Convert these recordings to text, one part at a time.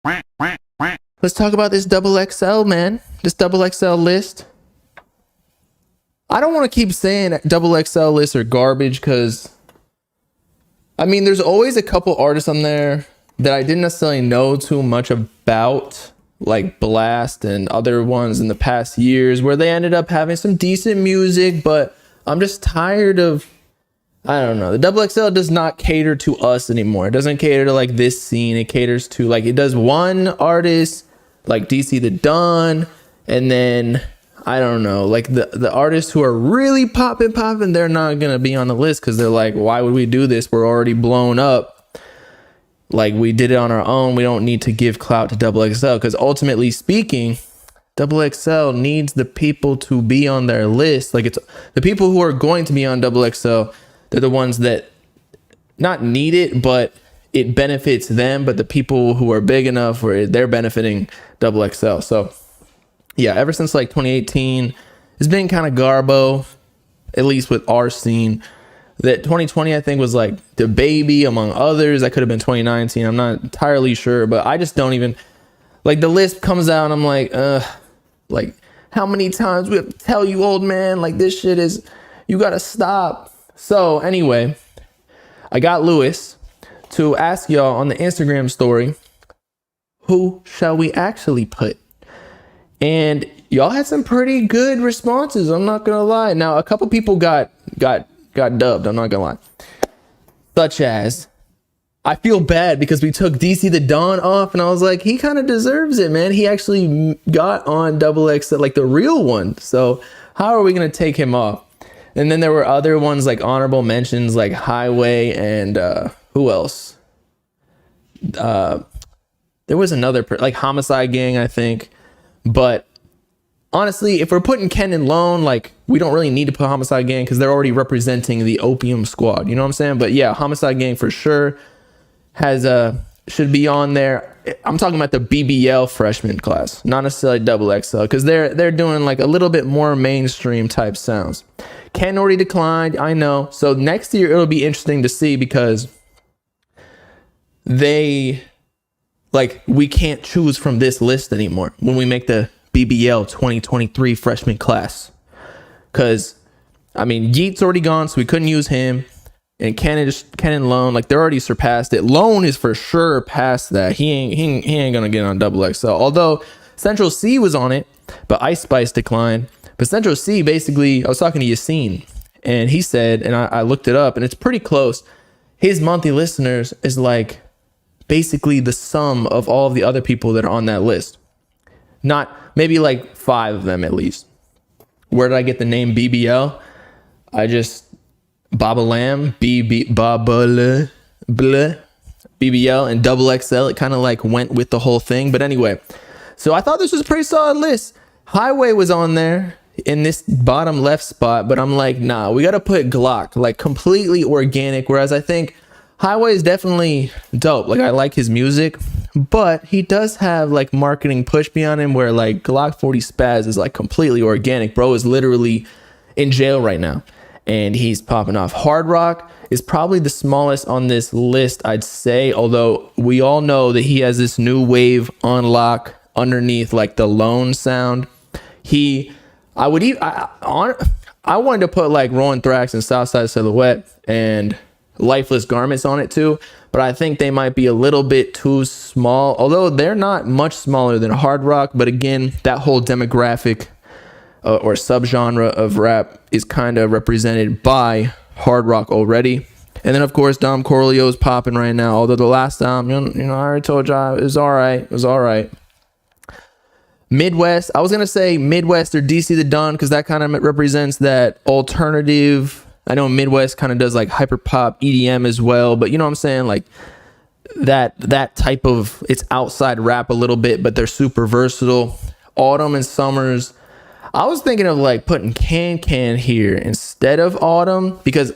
Let's talk about this XXL, man. This XXL list. I don't want to keep saying XXL lists are garbage because, I mean, there's always a couple artists on there that I didn't necessarily know too much about, like Blast and other ones in the past years where they ended up having some decent music, but I'm just tired of, I don't know. The XXL does not cater to us anymore. It doesn't cater to like this scene. It caters to like, it does one artist like DC the Don, and then I don't know, like the artists who are really popping, they're not gonna be on the list because they're like, why would we do this? We're already blown up. Like we did it on our own. We don't need to give clout to XXL because ultimately speaking, XXL needs the people to be on their list. Like it's the people who are going to be on XXL. They're the ones that not need it, but it benefits them. But the people who are big enough where they're benefiting XXL. So yeah, ever since like 2018, it's been kind of garbo, at least with our scene. That 2020, I think, was like the baby among others. That could have been 2019. I'm not entirely sure, but I just don't even like the list comes out and I'm like how many times we have to tell you, old man, like this shit is, you got to stop. So anyway, I got Lewis to ask y'all on the Instagram story, who shall we actually put? And y'all had some pretty good responses. I'm not going to lie. Now, a couple people got dubbed. I'm not going to lie. Such as, I feel bad because we took DC the Don off and I was like, he kind of deserves it, man. He actually got on XXL, like the real one. So how are we going to take him off? And then there were other ones like honorable mentions like Highway and who else? There was another like Homicide Gang, I think. But honestly, if we're putting Ken and Lone, like we don't really need to put Homicide Gang because they're already representing the Opium Squad. You know what I'm saying? But yeah, Homicide Gang for sure has should be on there. I'm talking about the BBL freshman class, not necessarily XXL, because they're doing like a little bit more mainstream type sounds. Ken already declined, I know. So next year it'll be interesting to see because they like we can't choose from this list anymore when we make the BBL 2023 freshman class. Because I mean Yeet's already gone, so we couldn't use him. And Ken and Lone, like they're already surpassed it. Lone is for sure past that. He ain't gonna get on XXL. Although Central C was on it, but Ice Spice declined. But Central C basically, I was talking to Yassine, and he said, and I looked it up, and it's pretty close. His monthly listeners is like basically the sum of all of the other people that are on that list. Not maybe like 5 of them at least. Where did I get the name BBL? Baba Lamb, BBL, and XXL. It kind of like went with the whole thing. But anyway, so I thought this was a pretty solid list. Highway was on there in this bottom left spot, but I'm like, nah, we got to put Glock, like completely organic. Whereas I think Highway is definitely dope. Like I like his music, but he does have like marketing push beyond him where like Glock 40 Spaz is like completely organic. Bro is literally in jail right now. And he's popping off. Hard Rock is probably the smallest on this list, I'd say. Although we all know that he has this new wave on lock underneath, like the Lone sound. I wanted to put like Rolling Thrax and Southside Silhouette and Lifeless Garments on it too, but I think they might be a little bit too small. Although they're not much smaller than Hard Rock, but again, that whole demographic or subgenre of rap is kind of represented by Hard Rock already. And then of course Dom Corleone is popping right now, although the last time I already told y'all it was all right. Midwest, I was gonna say Midwest or DC the Don because that kind of represents that alternative. I know Midwest kind of does like hyper pop EDM as well, but you know what I'm saying, like that type of, it's outside rap a little bit, but they're super versatile. Autumn and Summers, I was thinking of like putting Can here instead of Autumn because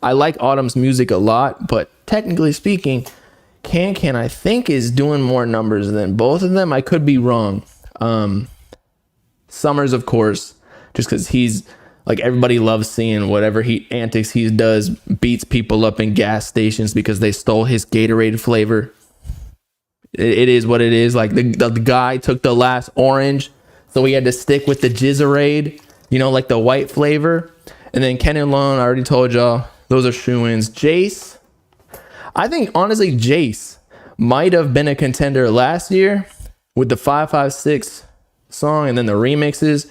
I like Autumn's music a lot, but technically speaking, Can I think is doing more numbers than both of them. I could be wrong. Summers, of course, just because he's like everybody loves seeing whatever antics he does, beats people up in gas stations because they stole his Gatorade flavor. It is what it is. Like the guy took the last orange, so we had to stick with the Jizzerade, you know, like the white flavor. And then Ken and Lone, I already told y'all, those are shoo-ins. Jace, I think honestly Jace might have been a contender last year with the 556 song and then the remixes.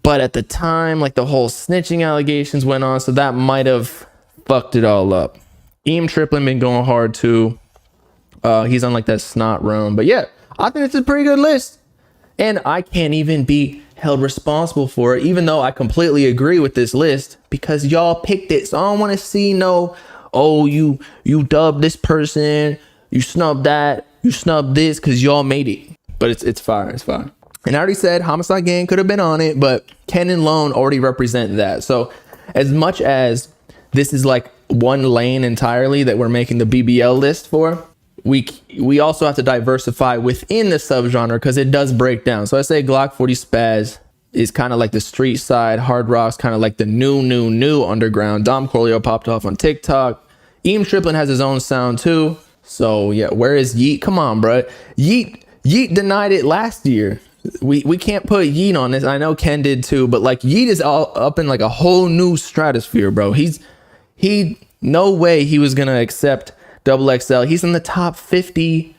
But at the time, like the whole snitching allegations went on, so that might have fucked it all up. Eam Triplin been going hard too. He's on like that snot roam. But yeah, I think it's a pretty good list. And I can't even be held responsible for it, even though I completely agree with this list because y'all picked it. So I don't want to see no, oh, you dubbed this person, you snubbed that, you snubbed this because y'all made it. But it's fire, it's fire. And I already said Homicide Gang could have been on it, but Ken and Lone already represent that. So as much as this is like one lane entirely that we're making the BBL list for, we also have to diversify within the subgenre because it does break down. So I say Glock 40 Spaz is kind of like the street side. Hard Rock's kind of like the new underground. Dom Corleo popped off on TikTok. Eam Triplin has his own sound too. So yeah, where is Yeet? Come on, bro. Yeet denied it last year. We can't put Yeet on this. I know Ken did too, but like Yeet is all up in like a whole new stratosphere, bro. He no way he was gonna accept XXL. He's in the top 50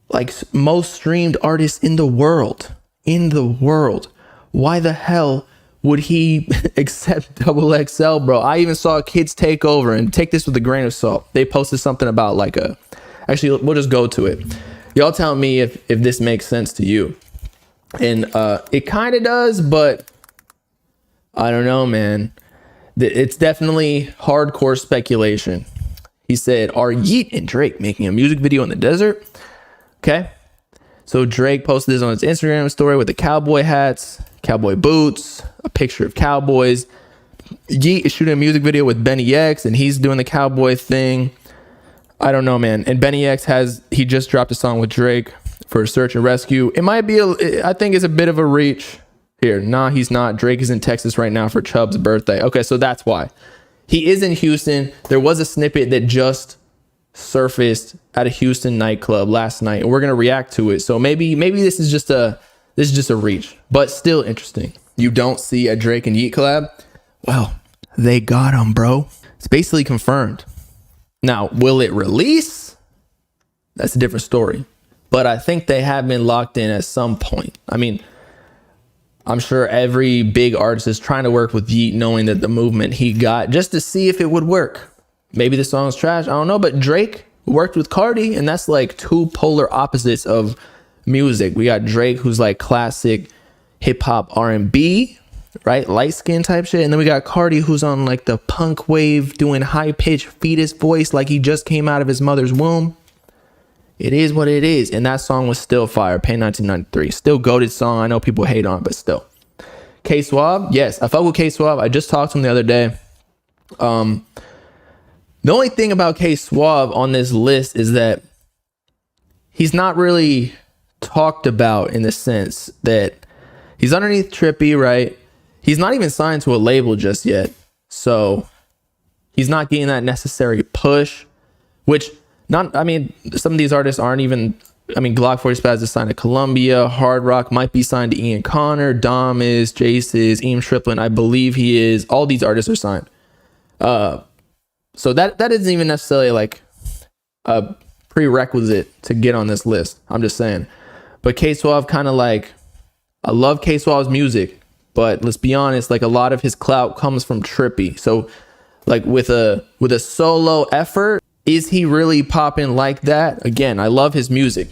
like most streamed artists in the world. Why the hell would he accept XXL, bro? I even saw Kids Take Over, and take this with a grain of salt. They posted something about like actually we'll just go to it. Y'all tell me if this makes sense to you. And it kind of does, but I don't know, man. It's definitely hardcore speculation. He said, are Yeet and Drake making a music video in the desert? Okay. So Drake posted this on his Instagram story with the cowboy hats, cowboy boots, a picture of cowboys. Yeet is shooting a music video with Benny X, and he's doing the cowboy thing. I don't know, man. And Benny X he just dropped a song with Drake for Search and Rescue. It might be, I think it's a bit of a reach here. Nah, he's not. Drake is in Texas right now for Chubb's birthday. Okay, so that's why. He is in Houston. There was a snippet that just surfaced at a Houston nightclub last night, and we're gonna react to it. So maybe this is just a reach, but still interesting. You don't see a Drake and Yeet collab? Well, they got him, bro. It's basically confirmed. Now, will it release? That's a different story. But I think they have been locked in at some point. I mean, I'm sure every big artist is trying to work with Yeet, knowing that the movement he got, just to see if it would work. Maybe the song's trash, I don't know. But Drake worked with Cardi, and that's like two polar opposites of music. We got Drake, who's like classic hip hop R&B, right? Light skin type shit. And then we got Cardi, who's on like the punk wave, doing high pitched fetus voice like he just came out of his mother's womb. It is what it is. And that song was still fire. Pain 1993. Still goated song. I know people hate on it, but still. K Swab. Yes, I fuck with K Swab. I just talked to him the other day. The only thing about K Swab on this list is that he's not really talked about in the sense that he's underneath Trippy, right? He's not even signed to a label just yet. So he's not getting that necessary push, which some of these artists aren't even, Glock 40 Spaz is signed to Columbia. Hard Rock might be signed to Ian Connor. Dom is, Jace is, Eam Triplin, I believe he is. All these artists are signed. So that isn't even necessarily like a prerequisite to get on this list. I'm just saying. But K-Swab kind of like, I love K-Swab's music, but let's be honest, like a lot of his clout comes from Trippy. So like with a solo effort, is he really popping like that? Again, I love his music.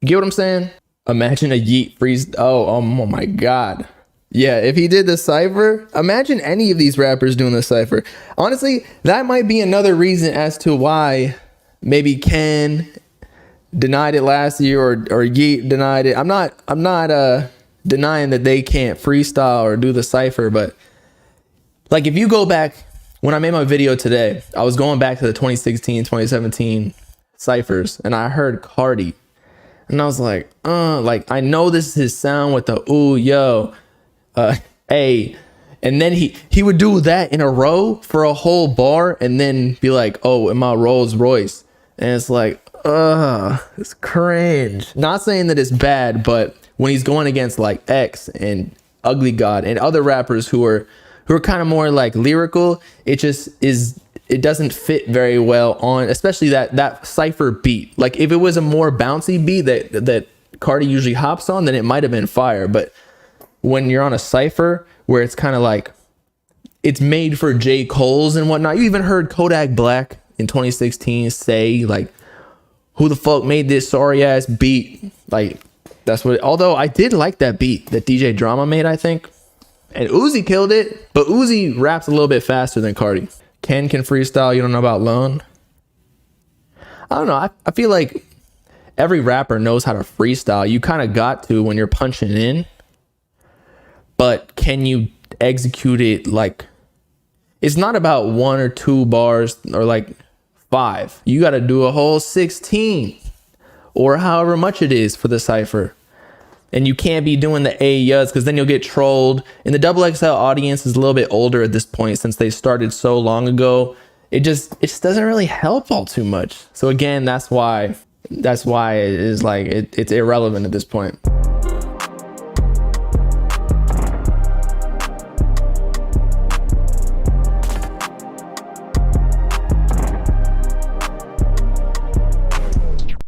You get what I'm saying? Imagine a Yeet freeze. Oh my God. Yeah, if he did the cipher, imagine any of these rappers doing the cipher. Honestly, that might be another reason as to why maybe Ken denied it last year or Yeet denied it. I'm not denying that they can't freestyle or do the cipher, but like if you go back, when I made my video today, I was going back to the 2016, 2017 ciphers, and I heard Cardi, and I was like, I know this is his sound with the ooh yo, hey, and then he would do that in a row for a whole bar, and then be like, oh, in my Rolls Royce, and it's like, It's cringe. Not saying that it's bad, but when he's going against like X and Ugly God and other rappers who are kind of more like lyrical, it just is, it doesn't fit very well on, especially that cipher beat. Like if it was a more bouncy beat that Cardi usually hops on, then it might have been fire. But when you're on a cipher where it's kind of like it's made for J. Cole's and whatnot, you even heard Kodak Black in 2016 say like, who the fuck made this sorry ass beat? Like that's what, although I did like that beat that DJ Drama made, I think. And Uzi killed it, but Uzi raps a little bit faster than Cardi. Ken can freestyle, you don't know about Lone? I don't know, I feel like every rapper knows how to freestyle. You kind of got to when you're punching in, but can you execute it? Like, it's not about 1 or 2 bars or like 5. You got to do a whole 16 or however much it is for the cipher. And you can't be doing the A-yuds because then you'll get trolled. And the XXL audience is a little bit older at this point since they started so long ago. It just doesn't really help all too much. So again, that's why it is like it's irrelevant at this point.